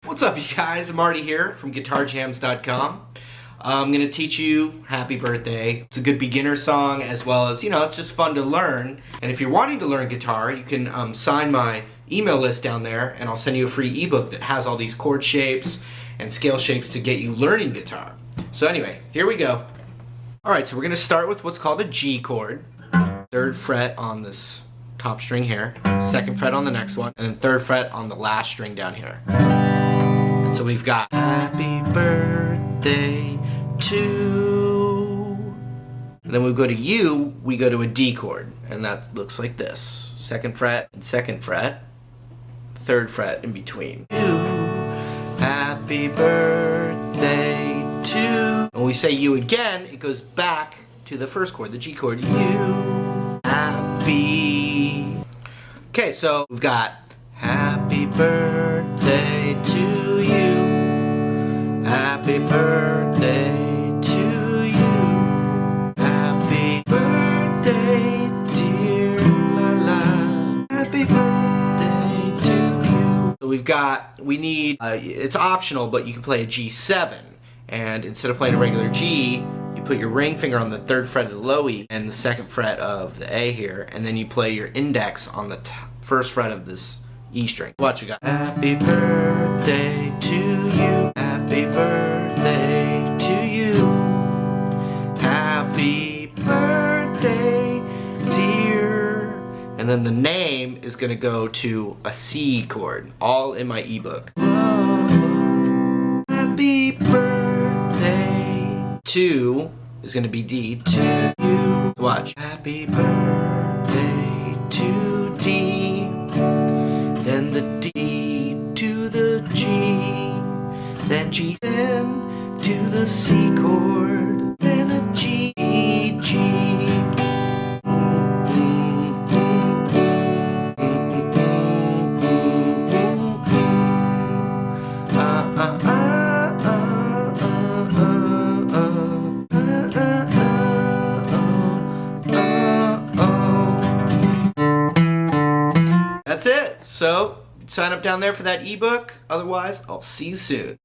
What's up, you guys? Marty here from GuitarJams.com. I'm going to teach you Happy Birthday. It's a good beginner song, as well as, it's just fun to learn. And if you're wanting to learn guitar, you can sign my email list down there, and I'll send you a free ebook that has all these chord shapes and scale shapes to get you learning guitar. So anyway, here we go. Alright, so we're going to start with what's called a G chord. 3rd fret on this top string here, 2nd fret on the next one, and then 3rd fret on the last string down here. And so we've got Happy Birthday to... And then we go to U, we go to a D chord, and that looks like this. 2nd fret and 2nd fret, 3rd fret in between. U, Happy Birthday to... When we say U again, it goes back to the first chord, the G chord. U, happy... Okay, so we've got Happy Birthday to you. Happy birthday to you. Happy birthday, dear la. Happy birthday to you. So we need, it's optional, but you can play a G7. And instead of playing a regular G, you put your ring finger on the 3rd fret of the low E and the 2nd fret of the A here, and then you play your index on the 1st fret of this E string. Watch, we got Happy Birthday to you. Happy Birthday to you. Happy birthday, dear. And then the name is going to go to a C chord, all in my ebook. Happy birthday to is going to be D to you. Watch. Happy birthday to D. Then the D to the G. Then G. Then to the C chord. Then a G, G. That's it. So sign up down there for that ebook. Otherwise, I'll see you soon.